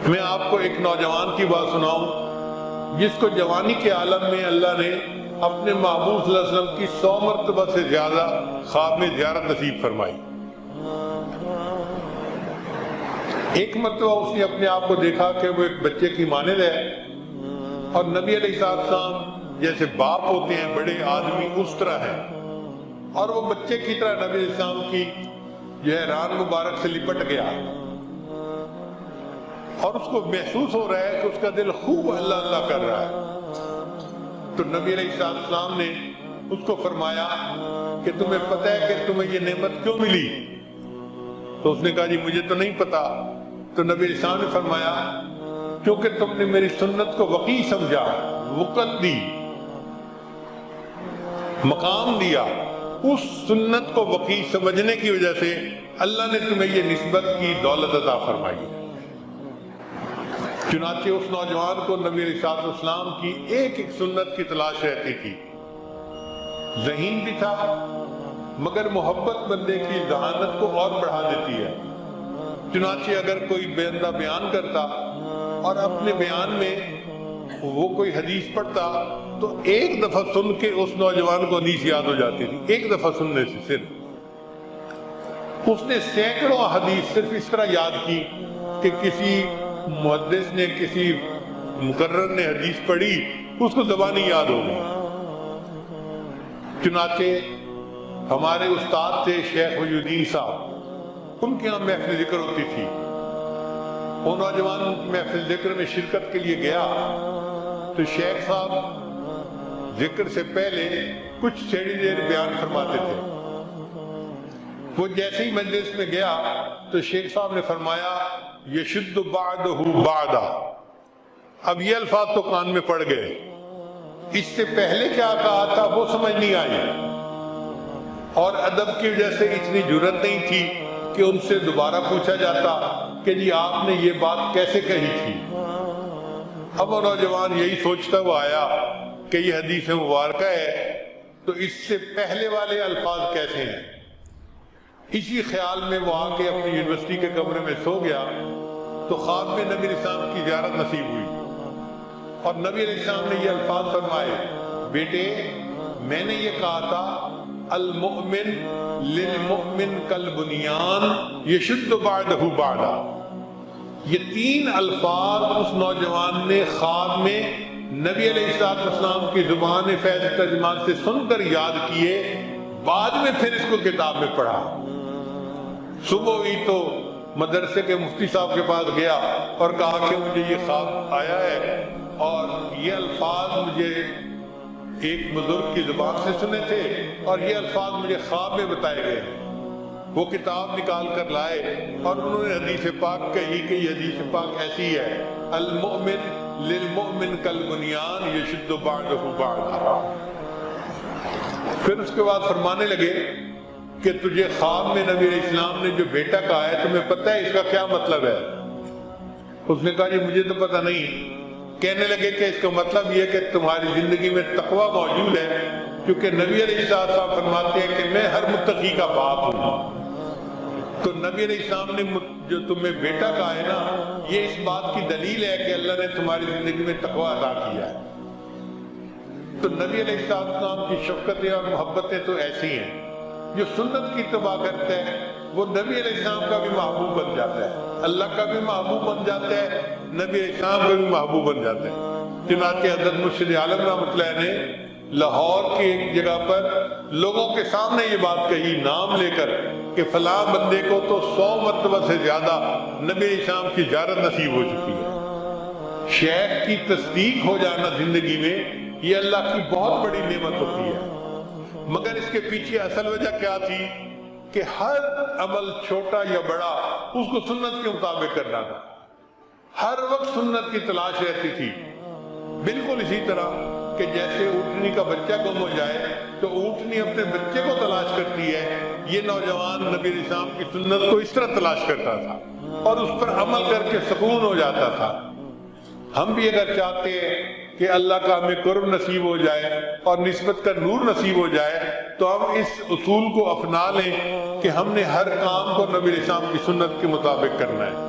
میں آپ کو ایک نوجوان کی بات سناؤں جس کو جوانی کے عالم میں اللہ نے اپنے محبوب صلی اللہ علیہ وسلم کی 100 مرتبہ سے زیادہ خواب میں زیارت نصیب فرمائی۔ ایک مرتبہ اس نے اپنے آپ کو دیکھا کہ وہ ایک بچے کی مانند ہے، اور نبی علیہ السلام جیسے باپ ہوتے ہیں بڑے آدمی اس طرح ہیں، اور وہ بچے کی طرح نبی علیہ السلام کی جو ہے ران مبارک سے لپٹ گیا، اور اس کو محسوس ہو رہا ہے کہ اس کا دل خوب اللہ اللہ کر رہا ہے۔ تو نبی علیہ السلام نے اس کو فرمایا کہ تمہیں پتہ ہے کہ تمہیں یہ نعمت کیوں ملی؟ تو اس نے کہا جی مجھے تو نہیں پتا۔ تو نبی علیہ السلام نے فرمایا کیونکہ تم نے میری سنت کو وقیع سمجھا، وقت دی، مقام دیا، اس سنت کو وقیع سمجھنے کی وجہ سے اللہ نے تمہیں یہ نسبت کی دولت عطا فرمائی۔ چنانچہ اس نوجوان کو نبی علیہ السلام کی ایک ایک سنت کی تلاش رہتی تھی، ذہین بھی تھا، مگر محبت بندے کی ذہانت کو اور بڑھا دیتی ہے۔ چنانچہ اگر کوئی بندہ بیان کرتا اور اپنے بیان میں وہ کوئی حدیث پڑھتا تو ایک دفعہ سن کے اس نوجوان کو حدیث یاد ہو جاتی تھی، ایک دفعہ سننے سے صرف۔ اس نے سینکڑوں حدیث صرف اس طرح یاد کی کہ کسی محدث نے، کسی مقرر نے حدیث پڑھی، اس کو زبانی یاد ہو گئی۔ چنانچہ ہمارے استاد تھے شیخ ولی الدین صاحب، ان کے یہاں محفل ذکر ہوتی تھی۔ وہ نوجوان محفل ذکر میں شرکت کے لیے گیا تو شیخ صاحب ذکر سے پہلے کچھ تھوڑی دیر بیان فرماتے تھے۔ وہ جیسے ہی مجلس میں گیا تو شیخ صاحب نے فرمایا یشد بعدہ بعدا، اب یہ الفاظ تو کان میں پڑ گئے، اس سے پہلے کیا کہا تھا وہ سمجھ نہیں آئی، اور ادب کی وجہ سے اتنی جرأت نہیں تھی کہ ان سے دوبارہ پوچھا جاتا کہ جی آپ نے یہ بات کیسے کہی تھی۔ اب وہ نوجوان یہی سوچتا ہوا آیا کہ یہ حدیث مبارکہ ہے تو اس سے پہلے والے الفاظ کیسے ہیں۔ اسی خیال میں وہ آ کے اپنی یونیورسٹی کے کمرے میں سو گیا تو خواب میں نبی علیہ السلام کی زیارت نصیب ہوئی، اور نبی علیہ السلام نے یہ الفاظ فرمائے بیٹے میں نے یہ کہا تھا المؤمن للمؤمن کالبنیان یشد بعدہ بعدا۔ یہ 3 الفاظ اس نوجوان نے خواب میں نبی علیہ السلام کی زبان فیض ترجمان سے سن کر یاد کیے، بعد میں پھر اس کو کتاب میں پڑھا۔ صبح ہوئی تو مدرسے کے مفتی صاحب کے پاس گیا اور کہا کہ مجھے یہ خواب آیا ہے اور یہ الفاظ مجھے ایک بزرگ کی زبان سے سنے تھے اور یہ الفاظ مجھے خواب میں بتائے گئے۔ وہ کتاب نکال کر لائے اور انہوں نے حدیث پاک کہی کہ یہ حدیث پاک ایسی ہے المؤمن للمؤمن کالبنیان یشد بعدہ بعدا۔ پھر اس کے بعد فرمانے لگے کہ تجھے خواب میں نبی علیہ السلام نے جو بیٹا کہا ہے تمہیں پتہ ہے اس کا کیا مطلب ہے؟ اس نے کہا جی مجھے تو پتہ نہیں۔ کہنے لگے کہ اس کا مطلب یہ کہ تمہاری زندگی میں تقوی موجود ہے، کیونکہ نبی علیہ السلام فرماتے ہیں کہ میں ہر متقی کا باپ ہوں۔ تو نبی علیہ السلام نے جو تمہیں بیٹا کہا ہے نا، یہ اس بات کی دلیل ہے کہ اللہ نے تمہاری زندگی میں تقوی عطا کیا ہے۔ تو نبی علیہ السلام کی شفقتیں اور محبتیں تو ایسی ہیں، جو سنت کی اتباع کرتا ہے وہ نبی علیہ السلام کا بھی محبوب بن جاتا ہے، اللہ کا بھی محبوب بن جاتا ہے، نبی علیہ السلام کا بھی محبوب بن جاتا ہے۔ چنانچہ حضرت مرشد عالم رحمۃ اللہ نے لاہور کی ایک جگہ پر لوگوں کے سامنے یہ بات کہی نام لے کر کہ فلاں بندے کو تو 100 مرتبہ سے زیادہ نبی علیہ السلام کی زیارت نصیب ہو چکی ہے۔ شیخ کی تصدیق ہو جانا زندگی میں یہ اللہ کی بہت بڑی نعمت ہوتی ہے، مگر اس کے پیچھے اصل وجہ کیا تھی کہ ہر عمل چھوٹا یا بڑا اس کو سنت کے مطابق کرنا تھا، ہر وقت سنت کی تلاش رہتی تھی۔ بالکل اسی طرح کہ جیسے اونٹنی کا بچہ گم ہو جائے تو اونٹنی اپنے بچے کو تلاش کرتی ہے، یہ نوجوان نبی علیہ السلام کی سنت کو اس طرح تلاش کرتا تھا اور اس پر عمل کر کے سکون ہو جاتا تھا۔ ہم بھی اگر چاہتے ہیں کہ اللہ کا ہمیں قرب نصیب ہو جائے اور نسبت کا نور نصیب ہو جائے تو ہم اس اصول کو اپنا لیں کہ ہم نے ہر کام کو نبی علیہ السلام کی سنت کے مطابق کرنا ہے۔